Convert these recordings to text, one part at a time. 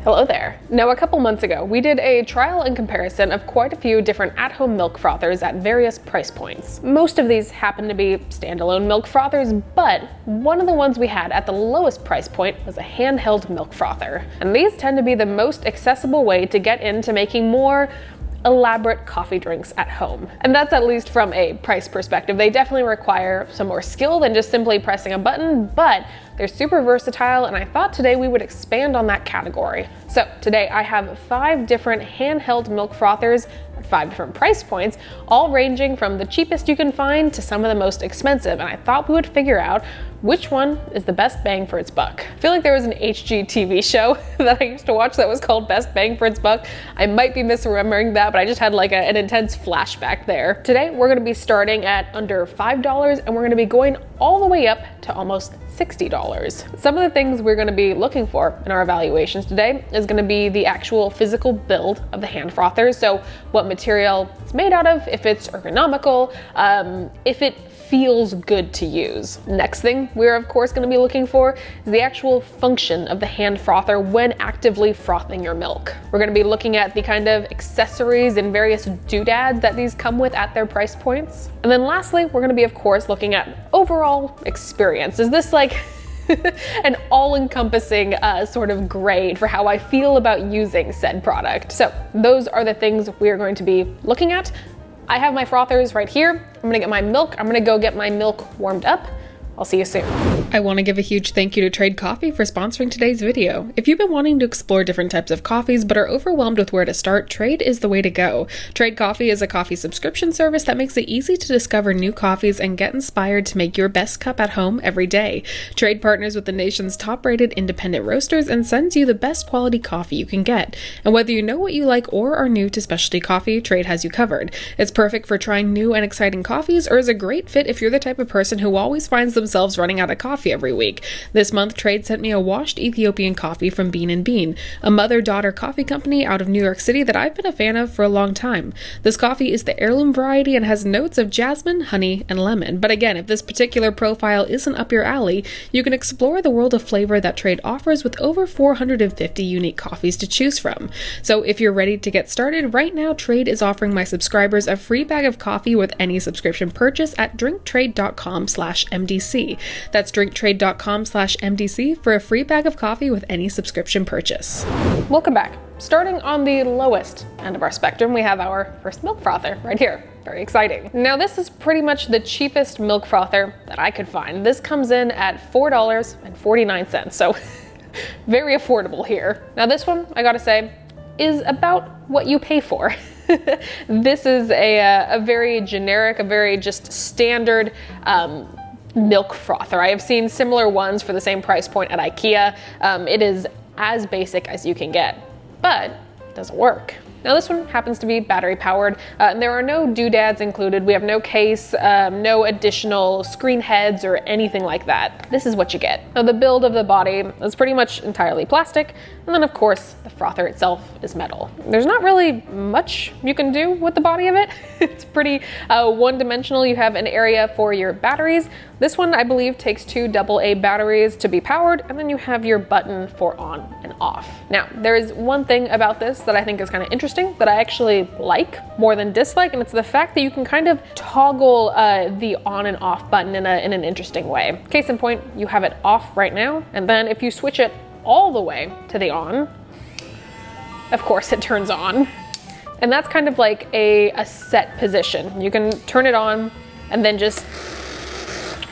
Hello there. Now, a couple months ago, we did a trial and comparison of quite a few different at-home milk frothers at various price points. Most of these happen to be standalone milk frothers, but one of the ones we had at the lowest price point was a handheld milk frother. And these tend to be the most accessible way to get into making more elaborate coffee drinks at home. And that's at least from a price perspective. They definitely require some more skill than just simply pressing a button, but they're super versatile, and I thought today we would expand on that category. So today I have 5 different handheld milk frothers at 5 different price points, all ranging from the cheapest you can find to some of the most expensive, and I thought we would figure out which one is the best bang for its buck. I feel like there was an HGTV show that I used to watch that was called Best Bang for Its Buck. I might be misremembering that, but I just had like an intense flashback there. Today we're gonna be starting at under $5, and we're gonna be going all the way up to almost $60. Some of the things we're going to be looking for in our evaluations today is going to be the actual physical build of the hand frothers. So what material it's made out of, if it's ergonomical, if it feels good to use. Next thing we're of course going to be looking for is the actual function of the hand frother when actively frothing your milk. We're going to be looking at the kind of accessories and various doodads that these come with at their price points. And then lastly, we're going to be of course looking at overall experience. Is this like an all-encompassing sort of grade for how I feel about using said product? So those are the things we are going to be looking at. I have my frothers right here. I'm gonna get my milk. I'm gonna go get my milk warmed up. I'll see you soon. I want to give a huge thank you to Trade Coffee for sponsoring today's video. If you've been wanting to explore different types of coffees but are overwhelmed with where to start, Trade is the way to go. Trade Coffee is a coffee subscription service that makes it easy to discover new coffees and get inspired to make your best cup at home every day. Trade partners with the nation's top-rated independent roasters and sends you the best quality coffee you can get. And whether you know what you like or are new to specialty coffee, Trade has you covered. It's perfect for trying new and exciting coffees, or is a great fit if you're the type of person who always finds themselves running out of coffee every week. This month, Trade sent me a washed Ethiopian coffee from Bean & Bean, a mother-daughter coffee company out of New York City that I've been a fan of for a long time. This coffee is the heirloom variety and has notes of jasmine, honey, and lemon. But again, if this particular profile isn't up your alley, you can explore the world of flavor that Trade offers with over 450 unique coffees to choose from. So if you're ready to get started, right now Trade is offering my subscribers a free bag of coffee with any subscription purchase at drinktrade.com/MDC. That's drinktrade.com/MDC for a free bag of coffee with any subscription purchase. Welcome back. Starting on the lowest end of our spectrum, we have our first milk frother right here. Very exciting. Now this is pretty much the cheapest milk frother that I could find. This comes in at $4.49, so very affordable here. Now this one, I gotta say, is about what you pay for. This is a very generic, a very just standard milk frother. I have seen similar ones for the same price point at IKEA. It is as basic as you can get, but it doesn't work. Now this one happens to be battery powered, and there are no doodads included. We have no case, no additional screen heads or anything like that. This is what you get. Now the build of the body is pretty much entirely plastic, and then of course the frother itself is metal. There's not really much you can do with the body of it. It's pretty one-dimensional. You have an area for your batteries. This one I believe takes 2 AA batteries to be powered, and then you have your button for on and off. Now there is one thing about this that I think is kind of interesting, that I actually like more than dislike, and it's the fact that you can kind of toggle the on and off button in an interesting way. Case in point, you have it off right now, and then if you switch it all the way to the on, of course it turns on. And that's kind of like a set position. You can turn it on and then just,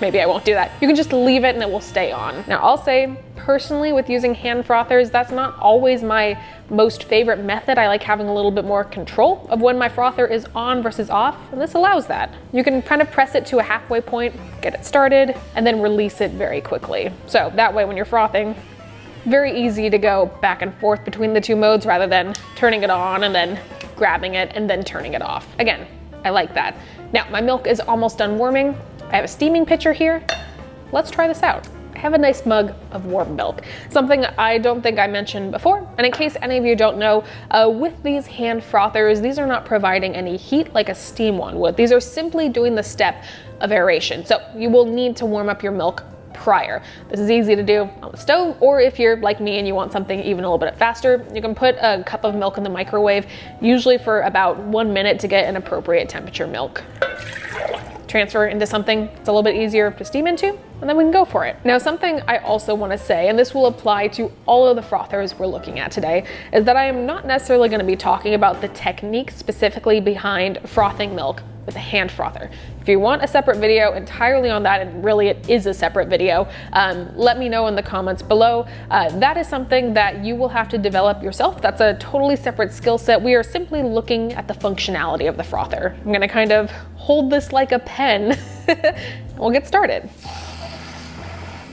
maybe I won't do that. You can just leave it and it will stay on. Now I'll say, personally with using hand frothers, that's not always my most favorite method. I like having a little bit more control of when my frother is on versus off, and this allows that. You can kind of press it to a halfway point, get it started, and then release it very quickly. So that way when you're frothing, very easy to go back and forth between the 2 modes rather than turning it on and then grabbing it and then turning it off. Again, I like that. Now my milk is almost done warming. I have a steaming pitcher here. Let's try this out. I have a nice mug of warm milk, something I don't think I mentioned before. And in case any of you don't know, with these hand frothers, these are not providing any heat like a steam one would. These are simply doing the step of aeration. So you will need to warm up your milk prior. This is easy to do on the stove, or if you're like me and you want something even a little bit faster, you can put a cup of milk in the microwave, usually for about 1 minute to get an appropriate temperature milk. Transfer into something it's a little bit easier to steam into, and then we can go for it. Now, something I also want to say, and this will apply to all of the frothers we're looking at today, is that I am not necessarily going to be talking about the technique specifically behind frothing milk with a hand frother. If you want a separate video entirely on that, and really it is a separate video, let me know in the comments below. That is something that you will have to develop yourself. That's a totally separate skill set. We are simply looking at the functionality of the frother. I'm gonna kind of hold this like a pen. We'll get started.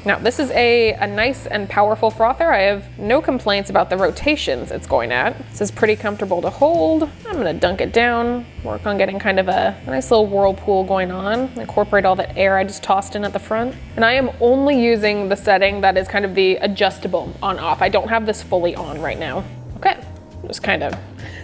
Now, this is a nice and powerful frother. I have no complaints about the rotations it's going at. This is pretty comfortable to hold. I'm gonna dunk it down, work on getting kind of a nice little whirlpool going on, incorporate all that air I just tossed in at the front. And I am only using the setting that is kind of the adjustable on-off. I don't have this fully on right now. Okay, just kind of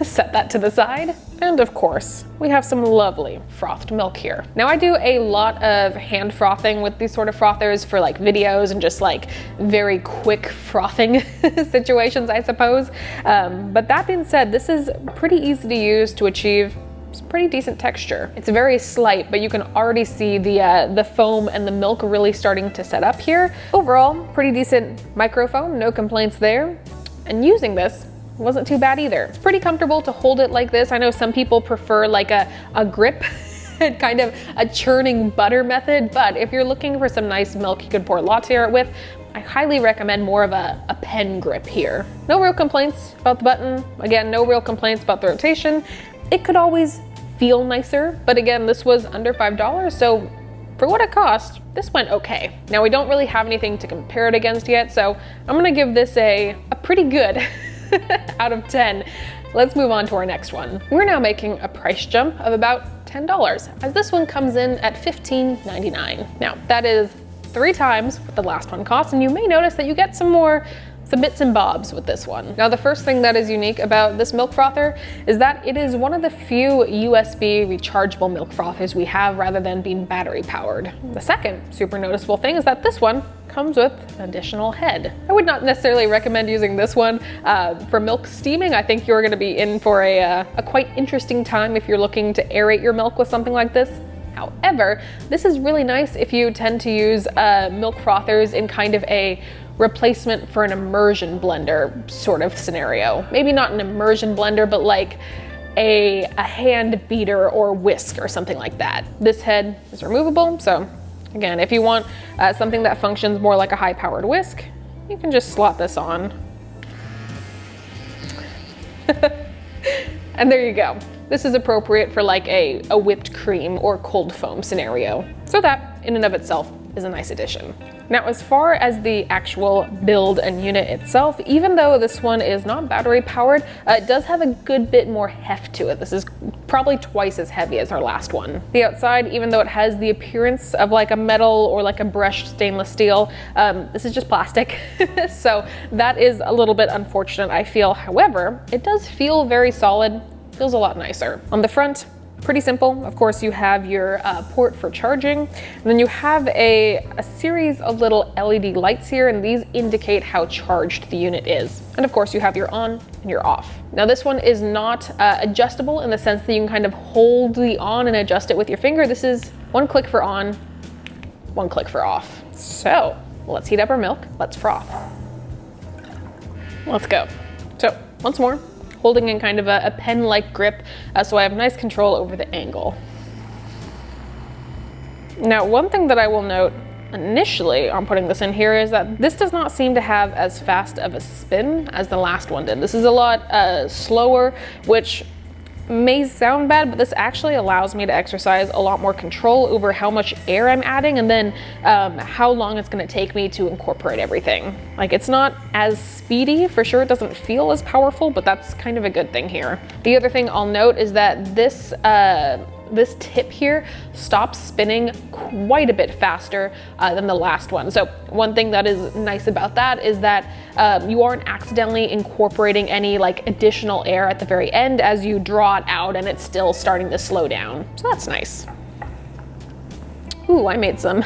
set that to the side. And of course, we have some lovely frothed milk here. Now, I do a lot of hand frothing with these sort of frothers for like videos and just like very quick frothing situations, I suppose. But that being said, this is pretty easy to use to achieve some pretty decent texture. It's very slight, but you can already see the foam and the milk really starting to set up here. Overall, pretty decent microfoam, no complaints there. And using this wasn't too bad either. It's pretty comfortable to hold it like this. I know some people prefer like a grip, kind of a churning butter method, but if you're looking for some nice milk you could pour latte art with, I highly recommend more of a pen grip here. No real complaints about the button. Again, no real complaints about the rotation. It could always feel nicer, but again, this was under $5, so for what it cost, this went okay. Now, we don't really have anything to compare it against yet, so I'm gonna give this a pretty good out of 10. Let's move on to our next one. We're now making a price jump of about $10, as this one comes in at $15.99. Now, that is 3 times what the last one cost, and you may notice that you get some bits and bobs with this one. Now, the first thing that is unique about this milk frother is that it is one of the few USB rechargeable milk frothers we have rather than being battery powered. The second super noticeable thing is that this one comes with an additional head. I would not necessarily recommend using this one for milk steaming. I think you're gonna be in for a quite interesting time if you're looking to aerate your milk with something like this. However, this is really nice if you tend to use milk frothers in kind of a replacement for an immersion blender sort of scenario. Maybe not an immersion blender, but like a hand beater or whisk or something like that. This head is removable, so again, if you want something that functions more like a high-powered whisk, you can just slot this on. And there you go. This is appropriate for like a whipped cream or cold foam scenario. So that, in and of itself, is a nice addition. Now, as far as the actual build and unit itself, even though this one is not battery powered, it does have a good bit more heft to it. This is probably twice as heavy as our last one. The outside, even though it has the appearance of like a metal or like a brushed stainless steel, this is just plastic. So that is a little bit unfortunate, I feel. However, it does feel very solid, feels a lot nicer. On the front, pretty simple. Of course, you have your port for charging, and then you have a series of little LED lights here, and these indicate how charged the unit is. And of course, you have your on and your off. Now, this one is not adjustable in the sense that you can kind of hold the on and adjust it with your finger. This is 1 click for on, 1 click for off. So let's heat up our milk. Let's froth. Let's go. So once more, holding in kind of a pen-like grip, so I have nice control over the angle. Now, one thing that I will note initially on putting this in here is that this does not seem to have as fast of a spin as the last one did. This is a lot slower, which may sound bad, but this actually allows me to exercise a lot more control over how much air I'm adding, and then how long it's going to take me to incorporate everything. Like, it's not as speedy, for sure. It doesn't feel as powerful, but that's kind of a good thing here. The other thing I'll note is that this tip here stops spinning quite a bit faster than the last one. So one thing that is nice about that is that you aren't accidentally incorporating any like additional air at the very end as you draw it out, and it's still starting to slow down. So that's nice. Ooh, I made some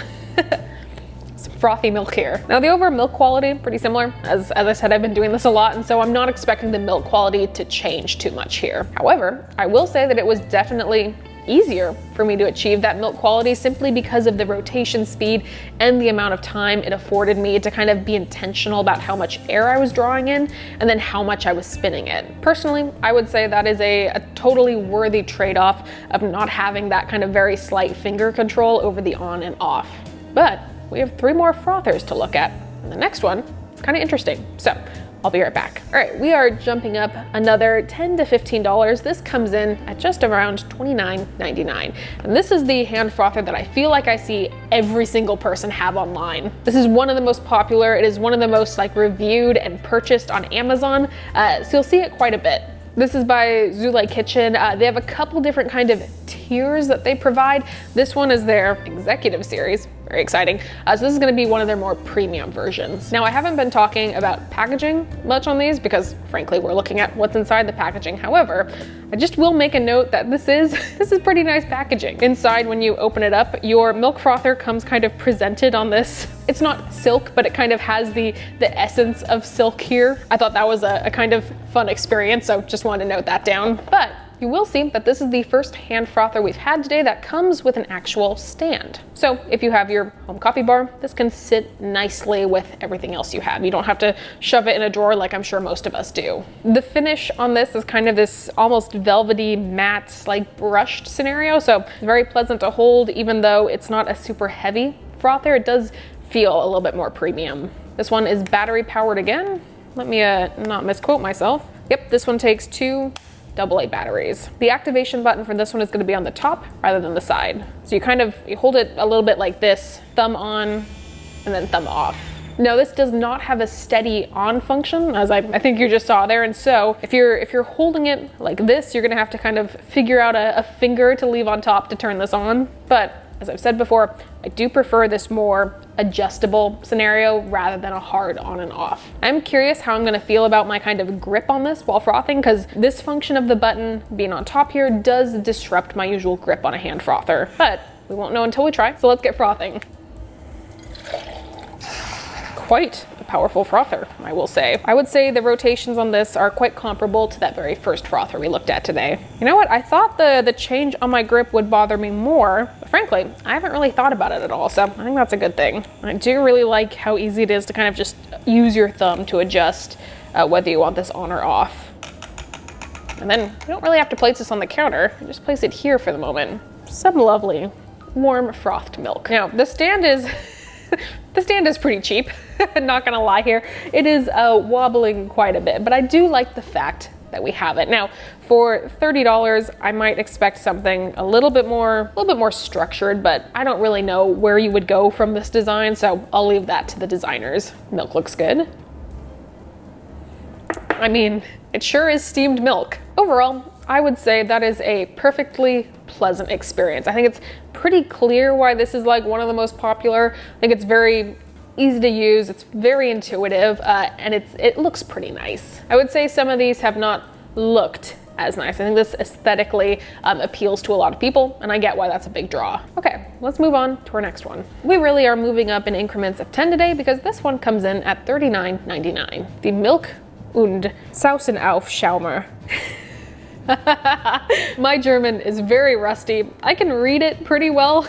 frothy milk here. Now the overall milk quality, pretty similar. As I said, I've been doing this a lot, and so I'm not expecting the milk quality to change too much here. However, I will say that it was definitely easier for me to achieve that milk quality simply because of the rotation speed and the amount of time it afforded me to kind of be intentional about how much air I was drawing in and then how much I was spinning it. Personally, I would say that is a totally worthy trade-off of not having that kind of very slight finger control over the on and off. But we have 3 more frothers to look at, and the next one is kind of interesting. So I'll be right back. All right, we are jumping up another $10 to $15. This comes in at just around $29.99. And this is the hand frother that I feel like I see every single person have online. This is one of the most popular. It is one of the most reviewed and purchased on Amazon. So you'll see it quite a bit. This is by Zulay Kitchen. They have a couple different kind of tiers that they provide. This one is their executive series. Very exciting. So this is going to be one of their more premium versions. Now, I haven't been talking about packaging much on these because frankly, we're looking at what's inside the packaging. However, I just will make a note that this is pretty nice packaging. Inside, when you open it up, your milk frother comes kind of presented on this. It's not silk, but it kind of has the essence of silk here. I thought that was a kind of fun experience, so just wanted to note that down. But you will see that this is the first hand frother we've had today that comes with an actual stand. So if you have your home coffee bar, this can sit nicely with everything else you have. You don't have to shove it in a drawer like I'm sure most of us do. The finish on this is kind of this almost velvety, matte, brushed scenario. So it's very pleasant to hold, even though it's not a super heavy frother. It does feel a little bit more premium. This one is battery powered again. Let me not misquote myself. Yep, this one takes 2 AA batteries. The activation button for this one is going to be on the top rather than the side. So you hold it a little bit like this, thumb on and then thumb off. Now this does not have a steady on function, as I think you just saw there, and so if you're holding it like this, you're gonna have to kind of figure out a finger to leave on top to turn this on. But as I've said before, I do prefer this more adjustable scenario rather than a hard on and off. I'm curious how I'm gonna feel about my kind of grip on this while frothing, because this function of the button being on top here does disrupt my usual grip on a hand frother, but we won't know until we try, so let's get frothing. Quite a powerful frother, I will say. I would say the rotations on this are quite comparable to that very first frother we looked at today. You know what? I thought the change on my grip would bother me more, but frankly, I haven't really thought about it at all, so I think that's a good thing. I do really like how easy it is to kind of just use your thumb to adjust whether you want this on or off. And then you don't really have to place this on the counter. You just place it here for the moment. Some lovely, warm frothed milk. Now, the stand is pretty cheap, not gonna lie here. It is wobbling quite a bit, but I do like the fact that we have it. Now, for $30, I might expect something a little bit more structured, but I don't really know where you would go from this design, so I'll leave that to the designers. Milk looks good. I mean, it sure is steamed milk. Overall, I would say that is a perfectly pleasant experience. I think it's pretty clear why this is one of the most popular. I think it's very easy to use, it's very intuitive, and it looks pretty nice. I would say some of these have not looked as nice. I think this aesthetically appeals to a lot of people, and I get why that's a big draw. Okay, let's move on to our next one. We really are moving up in increments of 10 today because this one comes in at $39.99. The Milk und Sausenaufschaumer. My German is very rusty. I can read it pretty well,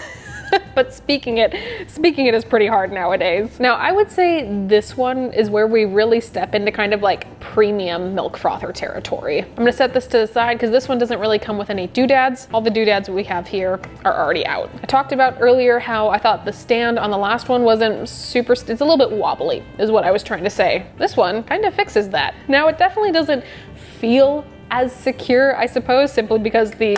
but speaking it is pretty hard nowadays. Now, I would say this one is where we really step into kind of premium milk frother territory. I'm gonna set this to the side because this one doesn't really come with any doodads. All the doodads we have here are already out. I talked about earlier how I thought the stand on the last one wasn't super, it's a little bit wobbly, is what I was trying to say. This one kind of fixes that. Now, it definitely doesn't feel as secure, I suppose, simply because the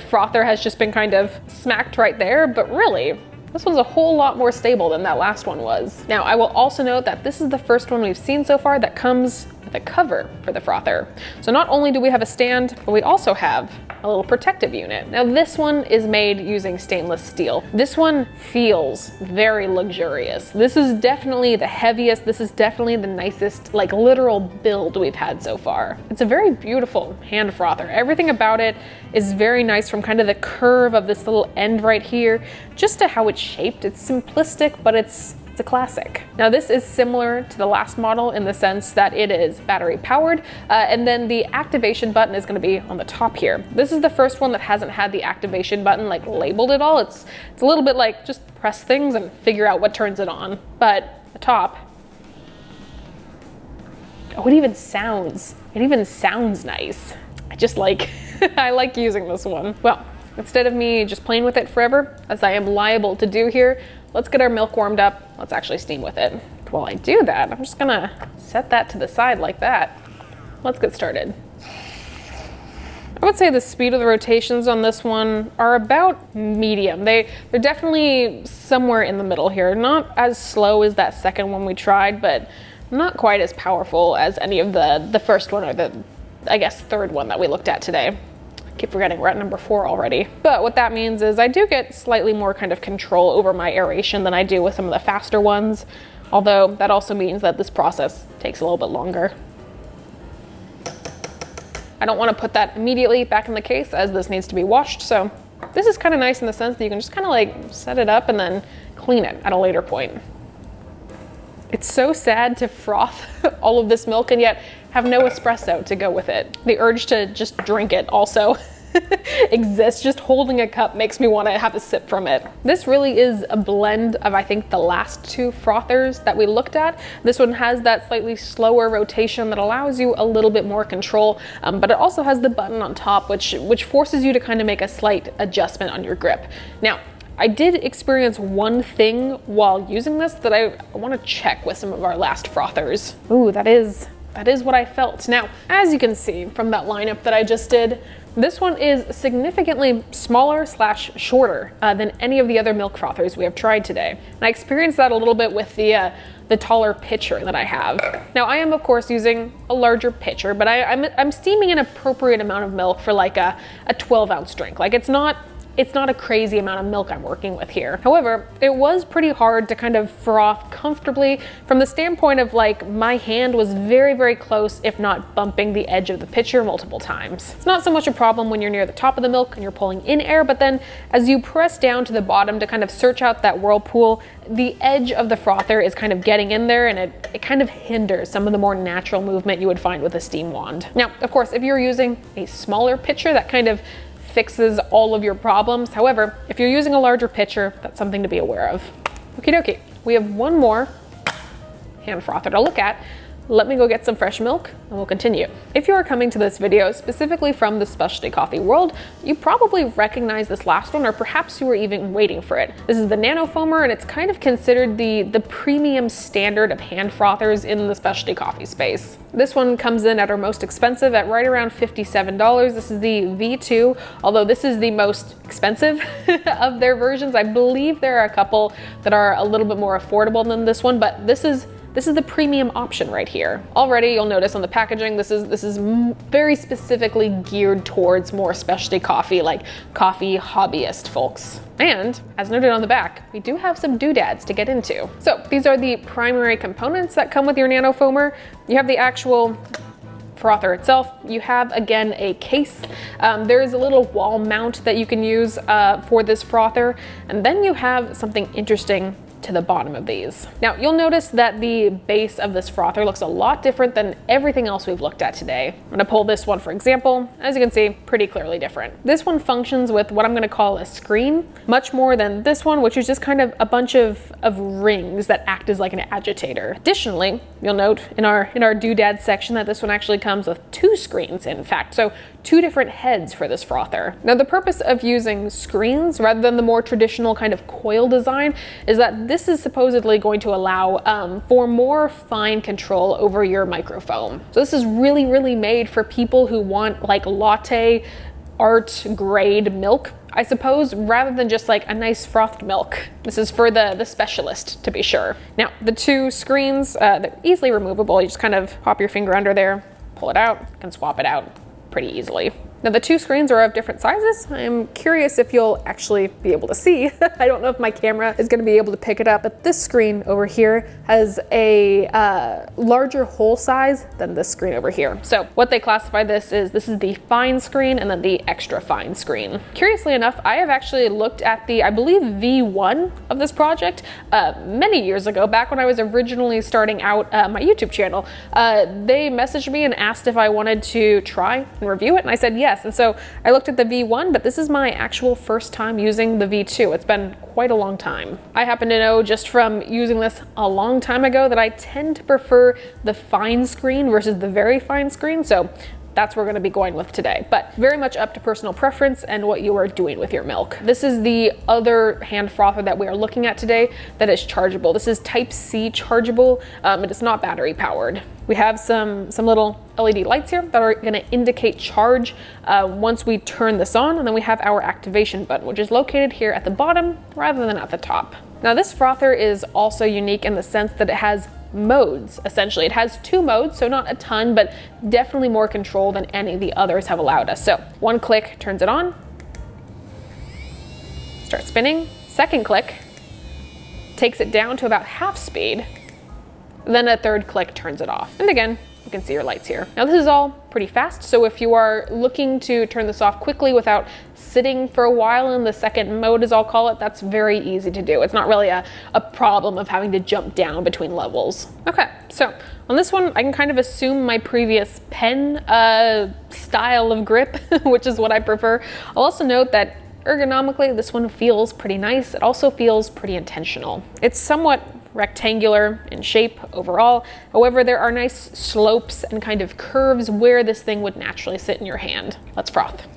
frother has just been kind of smacked right there, but really, this one's a whole lot more stable than that last one was. Now, I will also note that this is the first one we've seen so far that comes with a cover for the frother. So not only do we have a stand, but we also have a little protective unit. Now, this one is made using stainless steel. This one feels very luxurious. This is definitely the heaviest, this is definitely the nicest, literal build we've had so far. It's a very beautiful hand frother. Everything about it is very nice, from kind of the curve of this little end right here, just to how it's shaped. It's simplistic, but it's It's a classic. Now this is similar to the last model in the sense that it is battery powered, and then the activation button is going to be on the top here. This is the first one that hasn't had the activation button like labeled at all. It's a little bit like just press things and figure out what turns it on. But the top, oh, it even sounds nice. I just like, I like using this one. Well, instead of me just playing with it forever, as I am liable to do here, let's get our milk warmed up. Let's actually steam with it. While I do that, I'm just gonna set that to the side like that. Let's get started. I would say the speed of the rotations on this one are about medium. They're definitely somewhere in the middle here. Not as slow as that second one we tried, but not quite as powerful as any of the first one or the, I guess, third one that we looked at today. Keep forgetting we're at number 4 already. But what that means is I do get slightly more kind of control over my aeration than I do with some of the faster ones. Although that also means that this process takes a little bit longer. I don't want to put that immediately back in the case as this needs to be washed. So this is kind of nice in the sense that you can just kind of like set it up and then clean it at a later point. It's so sad to froth all of this milk and yet have no espresso to go with it. The urge to just drink it also exists. Just holding a cup makes me want to have a sip from it. This really is a blend of, I think, the last 2 frothers that we looked at. This one has that slightly slower rotation that allows you a little bit more control, but it also has the button on top, which forces you to kind of make a slight adjustment on your grip. Now, I did experience one thing while using this that I want to check with some of our last frothers. Ooh, that is what I felt. Now, as you can see from that lineup that I just did, this one is significantly smaller / shorter than any of the other milk frothers we have tried today. And I experienced that a little bit with the taller pitcher that I have. Now, I am of course using a larger pitcher, but I'm steaming an appropriate amount of milk for like a 12-ounce drink. Like it's not a crazy amount of milk I'm working with here. However, it was pretty hard to kind of froth comfortably from the standpoint of like my hand was very, very close, if not bumping the edge of the pitcher multiple times. It's not so much a problem when you're near the top of the milk and you're pulling in air, but then as you press down to the bottom to kind of search out that whirlpool, the edge of the frother is kind of getting in there and it kind of hinders some of the more natural movement you would find with a steam wand. Now, of course, if you're using a smaller pitcher, that kind of fixes all of your problems. However, if you're using a larger pitcher, that's something to be aware of. Okie dokie, we have one more hand frother to look at. Let me go get some fresh milk and we'll continue. If you are coming to this video specifically from the specialty coffee world, you probably recognize this last one, or perhaps you were even waiting for it. This is the Nano Foamer, and it's kind of considered the premium standard of hand frothers in the specialty coffee space. This one comes in at our most expensive at right around $57. This is the V2, although this is the most expensive of their versions. I believe there are a couple that are a little bit more affordable than this one, but this is the premium option right here. Already you'll notice on the packaging, this is very specifically geared towards more specialty coffee, like coffee hobbyist folks. And as noted on the back, we do have some doodads to get into. So these are the primary components that come with your Nano Foamer. You have the actual frother itself. You have, again, a case. There is a little wall mount that you can use for this frother. And then you have something interesting to the bottom of these. Now, you'll notice that the base of this frother looks a lot different than everything else we've looked at today. I'm gonna pull this one, for example. As you can see, pretty clearly different. This one functions with what I'm gonna call a screen, much more than this one, which is just kind of a bunch of rings that act as like an agitator. Additionally, you'll note in our doodad section that this one actually comes with 2 screens, in fact. So 2 different heads for this frother. Now, the purpose of using screens rather than the more traditional kind of coil design is that this is supposedly going to allow for more fine control over your microfoam. So this is really, really made for people who want like latte art grade milk, I suppose, rather than just like a nice frothed milk. This is for the specialist, to be sure. Now, the 2 screens, they're easily removable. You just kind of pop your finger under there, pull it out, can swap it out pretty easily. Now the two screens are of different sizes. I'm curious if you'll actually be able to see. I don't know if my camera is going to be able to pick it up, but this screen over here has a larger hole size than this screen over here. So what they classify this is the fine screen and then the extra fine screen. Curiously enough, I have actually looked at the, I believe, V1 of this project many years ago, back when I was originally starting out my YouTube channel. They messaged me and asked if I wanted to try and review it, and I said yes. And so I looked at the V1, but this is my actual first time using the V2. It's been quite a long time. I happen to know just from using this a long time ago that I tend to prefer the fine screen versus the very fine screen, so that's what we're going to be going with today, but very much up to personal preference and what you are doing with your milk. This is the other hand frother that we are looking at today that is chargeable. This is Type C chargeable. It is not battery powered. We have some little LED lights here that are going to indicate charge once we turn this on, and then we have our activation button, which is located here at the bottom rather than at the top. Now this frother is also unique in the sense that it has modes. Essentially, it has 2 modes, so not a ton, but definitely more control than any of the others have allowed us. So 1 click turns it on, start spinning. 2nd click takes it down to about half speed. Then a 3rd click turns it off. And again, you can see your lights here. Now this is all pretty fast, so if you are looking to turn this off quickly without sitting for a while in the 2nd mode, as I'll call it, that's very easy to do. It's not really a problem of having to jump down between levels. Okay, so on this one, I can kind of assume my previous pen style of grip, which is what I prefer. I'll also note that ergonomically, this one feels pretty nice. It also feels pretty intentional. It's somewhat rectangular in shape overall. However, there are nice slopes and kind of curves where this thing would naturally sit in your hand. Let's froth.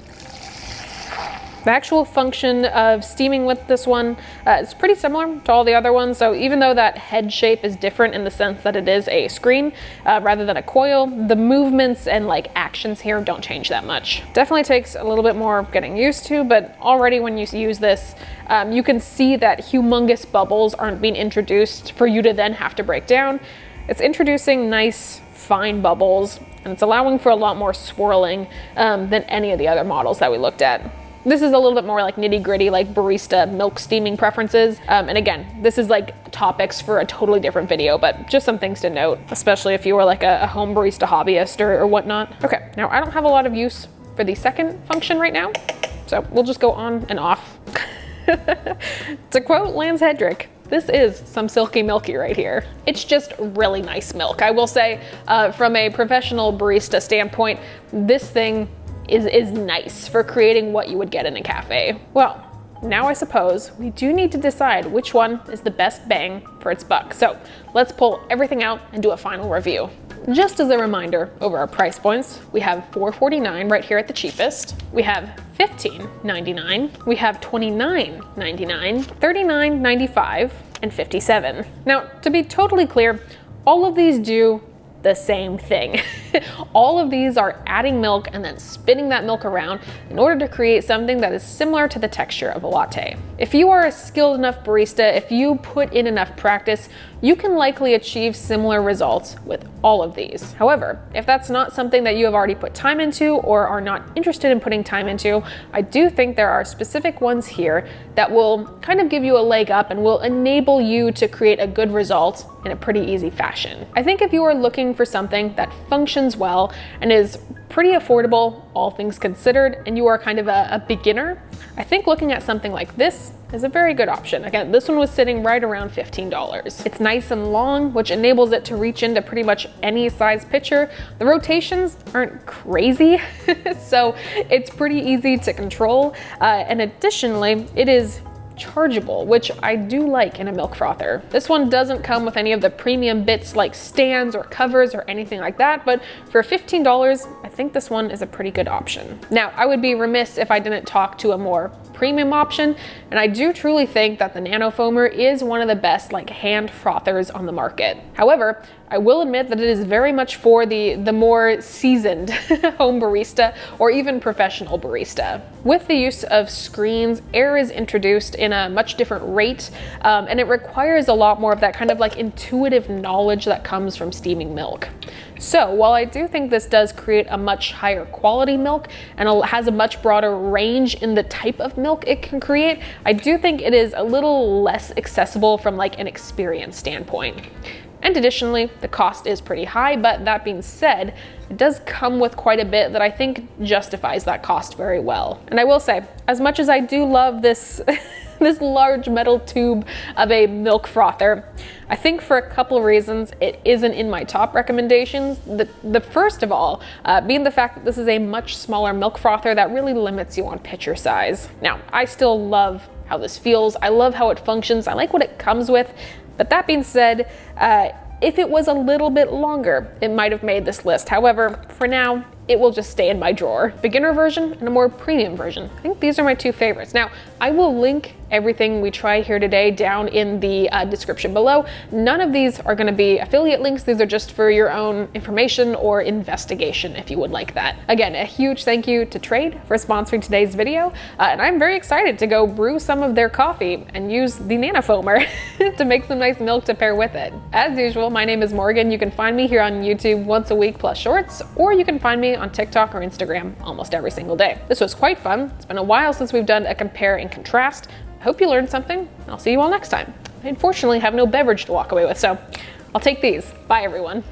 The actual function of steaming with this one is pretty similar to all the other ones. So even though that head shape is different in the sense that it is a screen rather than a coil, the movements and like actions here don't change that much. Definitely takes a little bit more getting used to, but already when you use this, you can see that humongous bubbles aren't being introduced for you to then have to break down. It's introducing nice fine bubbles, and it's allowing for a lot more swirling than any of the other models that we looked at. This is a little bit more like nitty gritty, like barista milk steaming preferences. And again, this is like topics for a totally different video, but just some things to note, especially if you were like a home barista hobbyist or whatnot. Okay, now I don't have a lot of use for the 2nd function right now, so we'll just go on and off. To quote Lance Hedrick, this is some silky milky right here. It's just really nice milk. I will say, from a professional barista standpoint, this thing is nice for creating what you would get in a cafe. Well, now I suppose we do need to decide which one is the best bang for its buck. So let's pull everything out and do a final review. Just as a reminder, over our price points, we have $4.49 right here at the cheapest. We have $15.99. We have $29.99, $39.95, and $57. Now, to be totally clear, all of these do the same thing. All of these are adding milk and then spinning that milk around in order to create something that is similar to the texture of a latte. If you are a skilled enough barista, if you put in enough practice, you can likely achieve similar results with all of these. However, if that's not something that you have already put time into or are not interested in putting time into, I do think there are specific ones here that will kind of give you a leg up and will enable you to create a good result in a pretty easy fashion. I think if you are looking for something that functions well and is pretty affordable, all things considered, and you are kind of a beginner, I think looking at something like this is a very good option. Again, this one was sitting right around $15. It's nice and long, which enables it to reach into pretty much any size pitcher. The rotations aren't crazy, so it's pretty easy to control. And additionally, it is chargeable, which I do like in a milk frother. This one doesn't come with any of the premium bits like stands or covers or anything like that, but for $15, I think this one is a pretty good option. Now, I would be remiss if I didn't talk to a more premium option, and I do truly think that the Nano Foamer is one of the best like hand frothers on the market. However, I will admit that it is very much for the more seasoned home barista or even professional barista. With the use of screens, air is introduced in a much different rate, and it requires a lot more of that kind of like intuitive knowledge that comes from steaming milk. So while I do think this does create a much higher quality milk and has a much broader range in the type of milk it can create, I do think it is a little less accessible from like an experience standpoint. And additionally, the cost is pretty high, but that being said, it does come with quite a bit that I think justifies that cost very well. And I will say, as much as I do love this this large metal tube of a milk frother, I think for a couple of reasons it isn't in my top recommendations. The first of all being the fact that this is a much smaller milk frother that really limits you on pitcher size. Now, I still love how this feels. I love how it functions. I like what it comes with. But that being said, if it was a little bit longer, it might have made this list. However, for now, it will just stay in my drawer. Beginner version and a more premium version. I think these are my two favorites. Now, I will link everything we try here today down in the description below. None of these are gonna be affiliate links. These are just for your own information or investigation if you would like that. Again, a huge thank you to Trade for sponsoring today's video. And I'm very excited to go brew some of their coffee and use the nanofoamer to make some nice milk to pair with it. As usual, my name is Morgan. You can find me here on YouTube once a week plus shorts, or you can find me on TikTok or Instagram almost every single day. This was quite fun. It's been a while since we've done a compare and contrast. I hope you learned something, and I'll see you all next time. I unfortunately have no beverage to walk away with, so I'll take these. Bye, everyone.